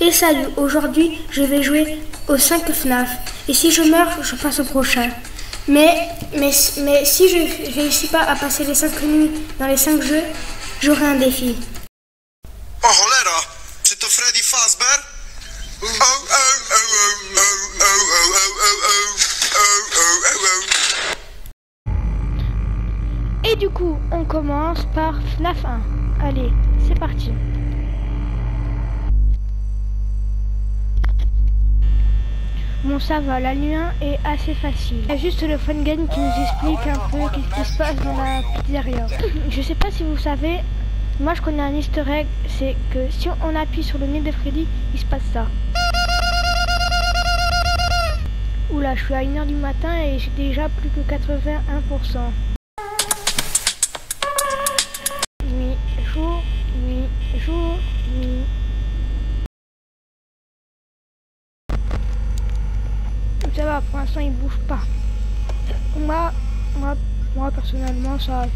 Et salut, aujourd'hui je vais jouer aux 5 FNAF. Et si je meurs, je passe au prochain. Mais si je réussis pas à passer les 5 nuits dans les 5 jeux, j'aurai un défi. Oh cholera, c'est to Freddy Fazbear? Et du coup, on commence par FNAF 1. Allez, c'est parti. Bon, ça va, la nuit 1 est assez facile. Il y a juste le fun game qui nous explique un peu ce qui se passe dans la pizzeria. Je sais pas si vous savez, moi je connais un easter egg, c'est que si on appuie sur le nez de Freddy, il se passe ça. Oula, je suis à 1h du matin et j'ai déjà plus que 81%. Nuit, jour, nuit, jour, nuit. Ça va, pour l'instant il bouge pas. Moi personnellement ça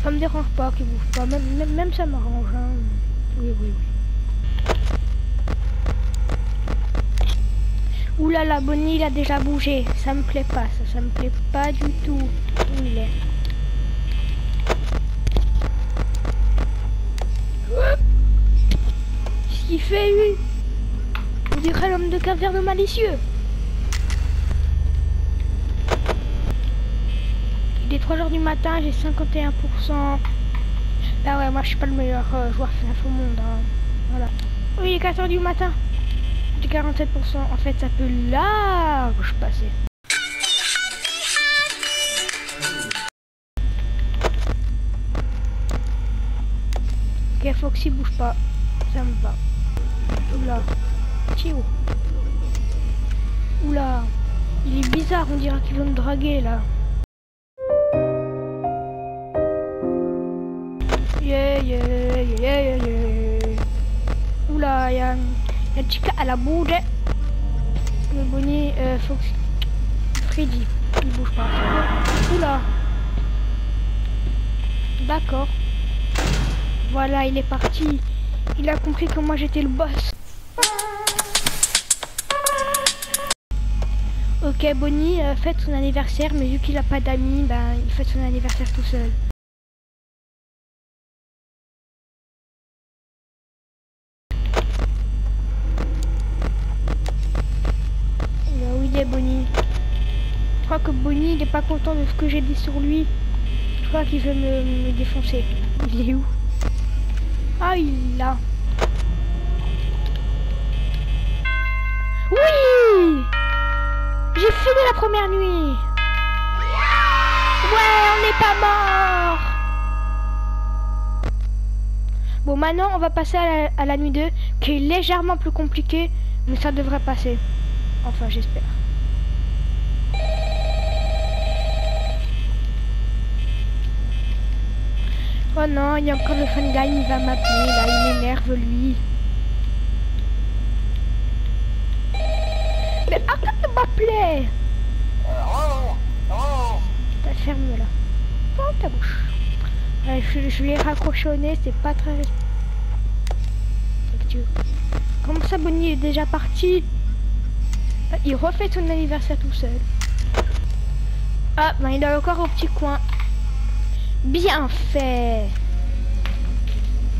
me dérange pas qu'il bouge pas, même ça m'arrange. Hein. Oui. Oula, la Bonnie il a déjà bougé, ça me plaît pas, ça me plaît pas du tout. Où il est? Qu'est-ce qu'il fait lui? On dirait l'homme de caverne malicieux. Il est 3h du matin, j'ai 51%. Ah ouais, moi je suis pas le meilleur joueur FNAF au monde. Hein. Voilà. Oui, il est 4h du matin. J'ai 47%. En fait, ça peut large passer. Ok, Foxy bouge pas. Ça me va. Oula. Tio. Oula. Il est bizarre, on dirait qu'il veut me draguer là. Yeah. Oula, il y a Chica à la boude. Le Bonnie, Foxy. Freddy, il bouge pas. Oula. D'accord. Voilà, il est parti. Il a compris que moi j'étais le boss. Ok, Bonnie fête son anniversaire, mais vu qu'il a pas d'amis, ben il fête son anniversaire tout seul. Bonnie. Je crois que Bonnie il est pas content de ce que j'ai dit sur lui. Je crois qu'il veut me défoncer. Il est où? Ah, il est là. Oui! J'ai fini la première nuit. Ouais, on n'est pas mort. Bon, maintenant on va passer à la nuit 2 qui est légèrement plus compliquée, mais ça devrait passer. Enfin, j'espère. Oh non, il y a encore le fun guy, il va m'appeler, là, il m'énerve lui. Mais arrête de m'appeler! T'as fermé là. Oh, ta bouche. Ouais, je l'ai raccroché au nez, c'est pas très respectueux. Comment ça, Bonnie est déjà parti? Il refait son anniversaire tout seul. Ah, ben il est encore au petit coin. Bien fait.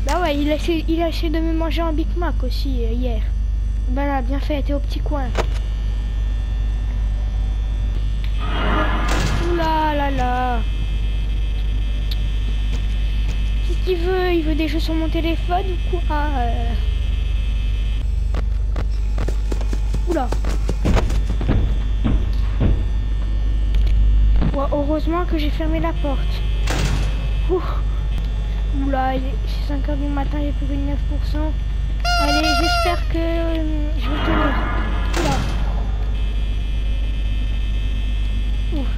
Bah ouais, il a essayé de me manger un Big Mac aussi hier. Ben là, bien fait, t'es au petit coin. Oula là là. Qu'est-ce qu'il veut? Il veut des jeux sur mon téléphone ou quoi? Oula. Ouais, heureusement que j'ai fermé la porte. Ouh. Oula, c'est 5h du matin, j'ai plus que 9%. Allez, j'espère que je vais tenir. Oula. Ouf.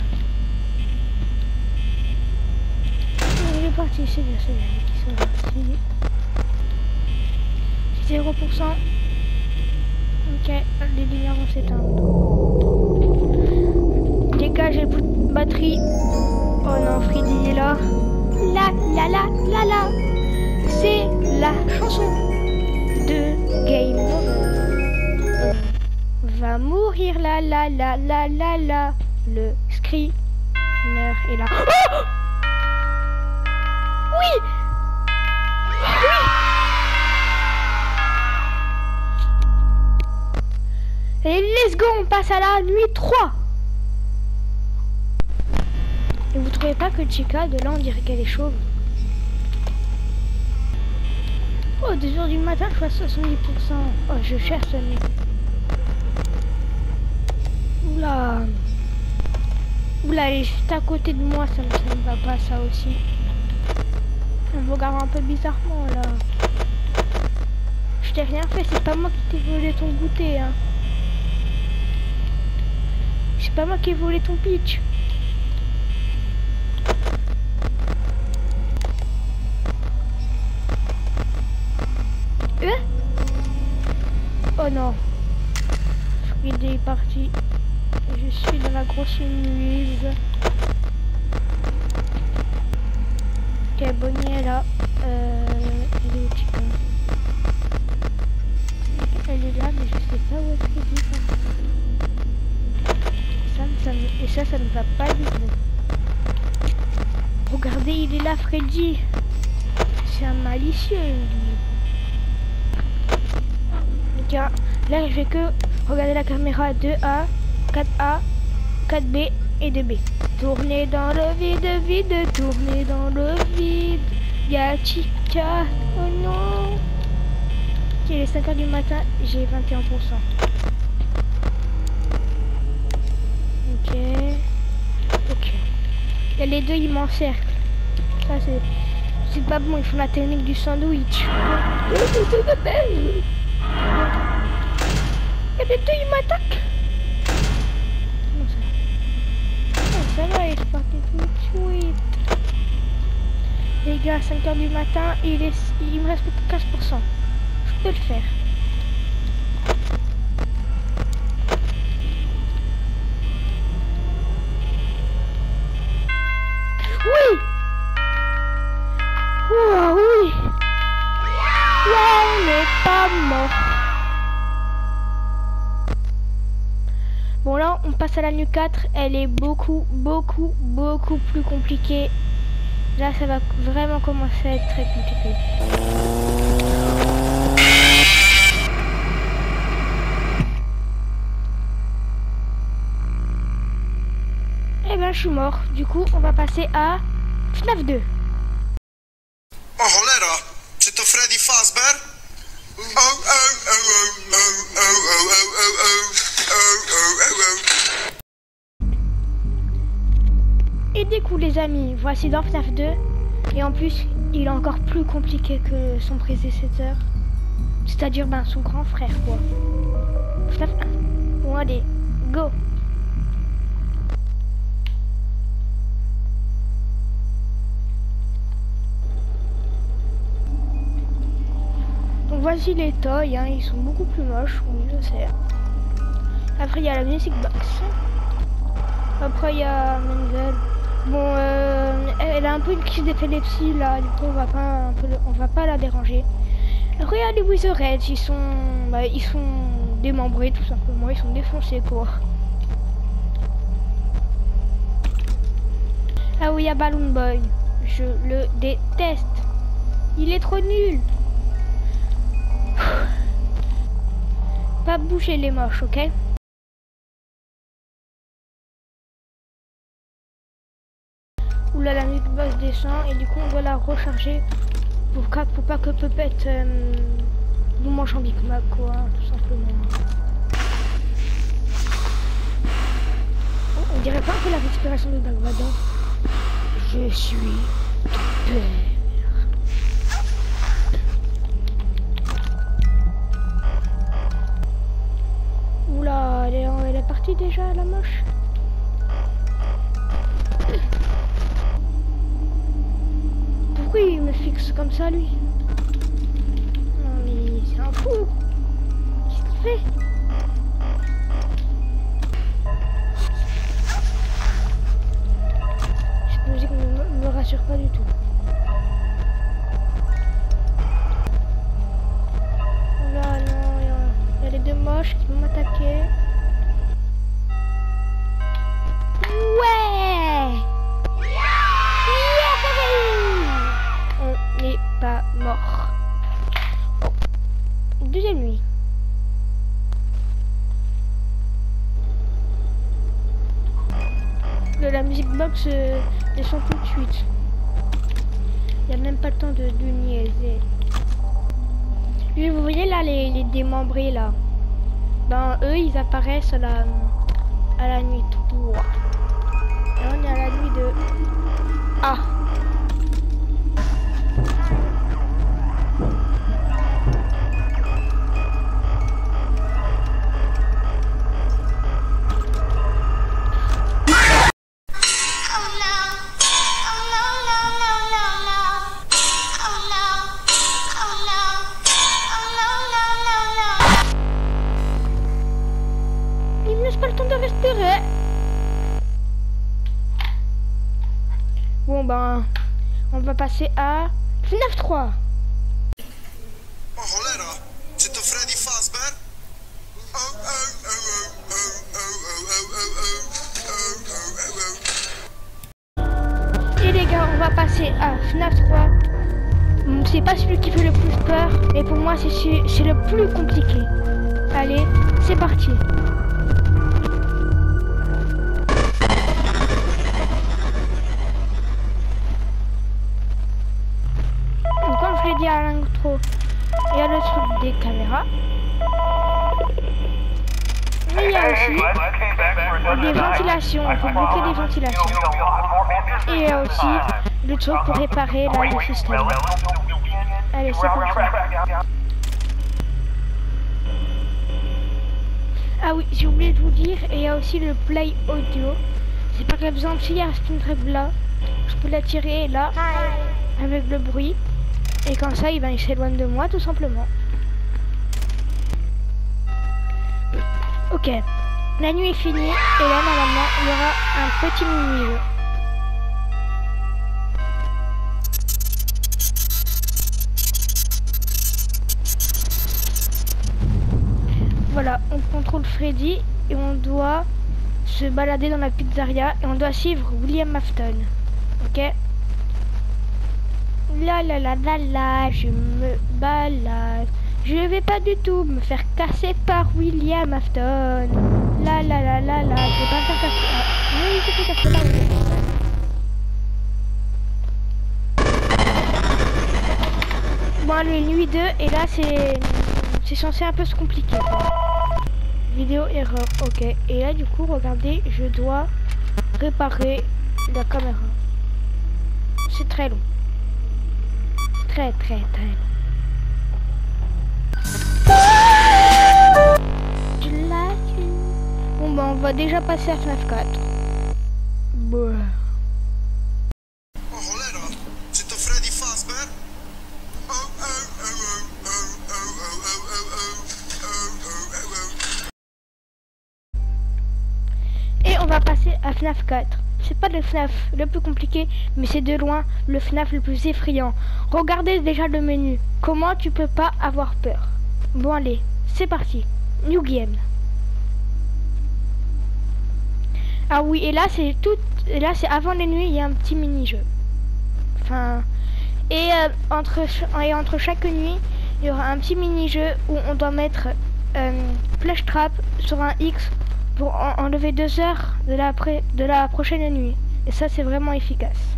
Il est parti, c'est bien, qui sont là. C'est 0%. Ok, les lumières vont s'éteindre. Dégage, j'ai plus de batterie. Oh non, Freddy est là. La. C'est la chanson de Game Over. rire, la la la la la la. Le screamer est là. Oh oui. Et let's go, on passe à la nuit 3. Et vous trouvez pas que Chica, de là, on dirait qu'elle est chauve? Oh, 2 h du matin, je suis à 70%. Oh, je cherche ce mec. Oula. Oula, elle est juste à côté de moi, ça me va pas, ça aussi. Elle me regarde un peu bizarrement, là. Je t'ai rien fait, c'est pas moi qui t'ai volé ton goûter, hein. C'est pas moi qui ai volé ton pitch. Oh non. Freddy est parti. Je suis dans la grosse nuise. Ok, Bonnie est là. Elle est où, Chica? Elle est là, mais je sais pas où est Freddy. Et ça ne va pas du tout. Regardez, il est là, Freddy. C'est un malicieux, lui. Là, je vais que regarder la caméra 2A, 4A, 4B et 2B. Tournez dans le vide, vide, tournez dans le vide. Y'a Chica, oh non. Il est 5 h du matin, j'ai 21%. Ok. Ok. Il y a les deux, ils m'encerclent. Ça, c'est pas bon, ils font la technique du sandwich. Et les deux, ils m'attaquent. Comment ça? Oh, ça va, ils sont partis tout de suite. Les gars, à 5 h du matin, il me reste plus que 15%. Je peux le faire. Oui. Oh, oui. Là, on n'est pas mort. Bon, là, on passe à la nuit 4. Elle est beaucoup plus compliquée. Là, ça va vraiment commencer à être très compliqué. Eh ben, je suis mort. Du coup, on va passer à FNAF 2. Oh, cholera! Czy to Freddy Fazbear? Et du coup, les amis, voici dans FNAF 2. Et en plus, il est encore plus compliqué que son prédécesseur. C'est-à-dire, ben, son grand frère, quoi. FNAF 1. Bon, allez, go! Donc voici les toys, hein, ils sont beaucoup plus moches, oui je sais. Après il y a la music box. Après il y a Menzel. Bon, elle a un peu une crise d'épilepsie là, du coup on va pas la déranger. Après il y a les Wizards, ils sont démembrés tout simplement, ils sont défoncés quoi. Ah oui, il y a Balloon Boy, je le déteste. Il est trop nul. Pas bouger les moches, ok? Oula, la musique box descend et du coup on doit la recharger pour pas que Puppet nous mange en Big Mac, quoi, tout simplement. Oh, on dirait pas un peu la respiration de Dark Vador. Je suis ton père. Oula, elle est partie déjà, la moche. Pourquoi il me fixe comme ça, lui? Non, mais c'est un fou. Qu'est-ce qu'il fait? Cette musique ne me rassure pas du tout. Oula, non, il y a les deux moches qui vont m'attaquer. les nuits. De la music box descend tout de suite. Il n'y a même pas le temps de niaiser. Et vous voyez là les démembrés là. Ben eux ils apparaissent à la nuit 3. Et on est à la nuit de... Ah. Bon ben, on va passer à FNAF 3. Oh cholera, czy to Freddy Fazbear? Et les gars, on va passer à FNAF 3. C'est pas celui qui fait le plus peur, mais pour moi c'est le plus compliqué. Allez, c'est parti. À l'intro, il y a le truc des caméras, mais il y a aussi des ventilations, on peut bloquer des ventilations, et il y a aussi le truc pour réparer là, le système. Allez, c'est parti. Ah oui, j'ai oublié de vous dire, et il y a aussi le play audio. C'est par exemple s'il y a ce truc là, je peux la tirer là avec le bruit. Et comme ça, il s'éloigne de moi, tout simplement. Ok. La nuit est finie. Et là, normalement, il y aura un petit mini-jeu. Voilà, on contrôle Freddy. Et on doit se balader dans la pizzeria. Et on doit suivre William Afton. Ok. La la la la la, je me balade. Je vais pas du tout me faire casser par William Afton. La la la la la, je vais pas me faire casser. Ah, oui, je fais casser par William. Bon, allez, nuit 2, et là c'est censé un peu se compliquer. Vidéo erreur, ok. Et là, du coup, regardez, je dois réparer la caméra. C'est très long. Très long. Bon bah on va déjà passer à FNAF 4. Bon. Oh cholera, czy to Freddy Fazbear? Et on va passer à FNAF 4. C'est pas le FNAF le plus compliqué, mais c'est de loin le FNAF le plus effrayant. Regardez déjà le menu. Comment tu peux pas avoir peur? Bon allez, c'est parti. New Game. Ah oui, et là c'est tout. Et là c'est avant les nuits, il y a un petit mini-jeu. Enfin, et entre chaque nuit, il y aura un petit mini-jeu où on doit mettre flash trap sur un X pour enlever 2 heures de la prochaine nuit. Et ça c'est vraiment efficace.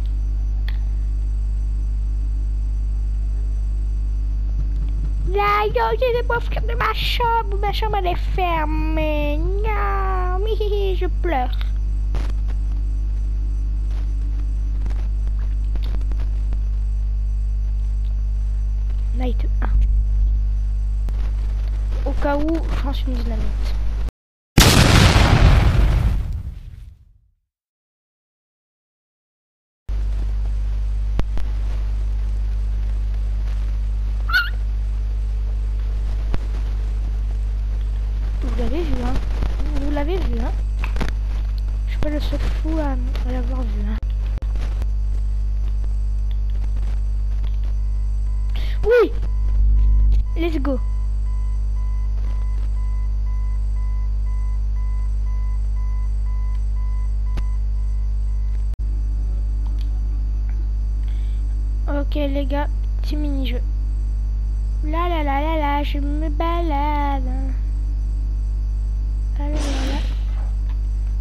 Là, j'ai des pauvres de ma chambre elle est fermée. Non, mais je pleure. Night 1. Au cas où, je lance une dynamite. Vous l'avez vu, hein. Je suis pas le seul fou à l'avoir vu, hein. Oui. Let's go. Ok les gars, petit mini-jeu. La la la la la, je me balade. Ah, là, là, là.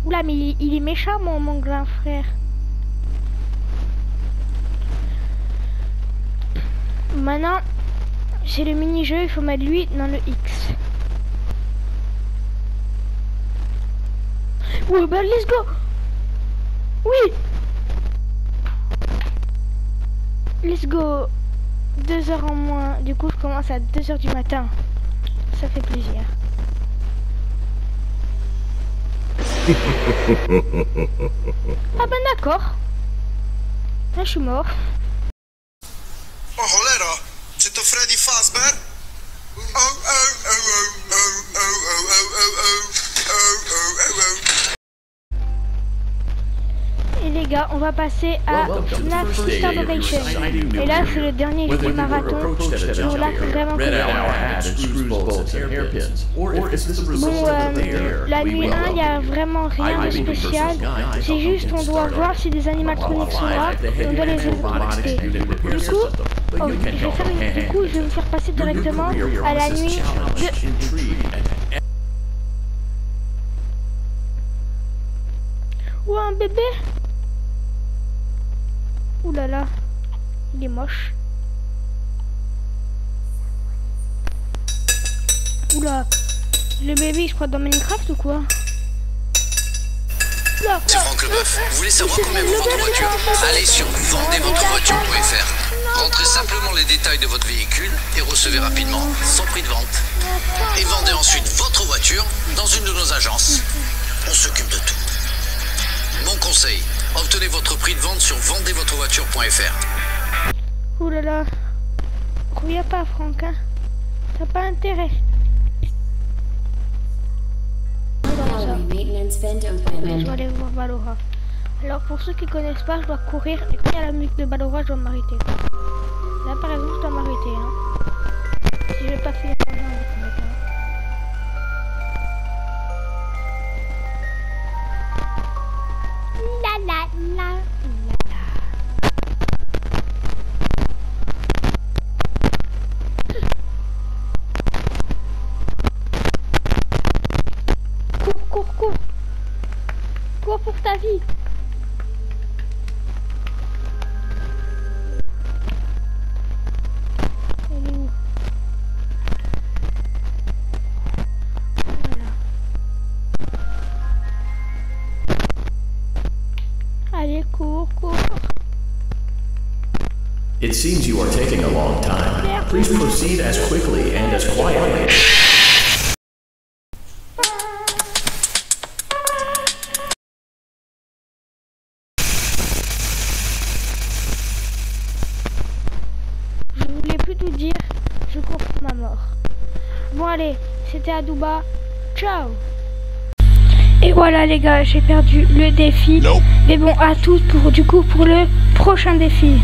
Oula, mais il est méchant, mon grand frère. Maintenant, c'est le mini-jeu, il faut mettre lui dans le X. Ouais, bah let's go. Oui. Let's go. 2 heures en moins. Du coup, je commence à 2 heures du matin. Ça fait plaisir. Ah ben d'accord. Là, je suis mort. Oh cholera, czy to Freddy Fazbear? Et les gars, on va passer à FNAF Star Vacation. Et là, c'est le dernier jeu du marathon. On l'a vraiment cool. Bon, la nuit 1, il n'y a vraiment rien de spécial. C'est juste, on doit voir si des animatroniques sont là. Et on doit les exécuter. Du coup, je vais vous faire passer directement à la nuit de... Ou un bébé. Ouh là là, il est moche. Oula, le bébé, je crois dans Minecraft ou quoi? Là, C'est Franck Leboeuf. Vous voulez savoir combien vaut votre voiture? Allez sur vendezvotrevoiture.fr. Rentrez simplement les détails de votre véhicule et recevez rapidement, sans prix de vente. Et vendez ensuite votre voiture dans une de nos agences. On s'occupe de tout. Bon conseil, obtenez votre prix de vente sur vendezvotrevoiture.fr. ouh là là, reviens pas Franck, hein. T'as pas intérêt. Je dois aller voir Ballora. Alors pour ceux qui connaissent pas, je dois courir et quand il y a la musique de Ballora, je dois m'arrêter. Là par exemple, je dois m'arrêter. Hein. Si j'ai pas fait les projets, on va mettre, hein. La la la la la. Cours, cours, cours. Cours pour ta vie. Elle est où? Voilà. Allez, cours, cours. It seems you are taking a long time. Please proceed as quickly and as quietly. Je voulais plus tout dire, je cours pour ma mort. Bon allez, c'était Adouba, ciao. Et voilà les gars, j'ai perdu le défi. Mais bon, à tous pour le prochain défi.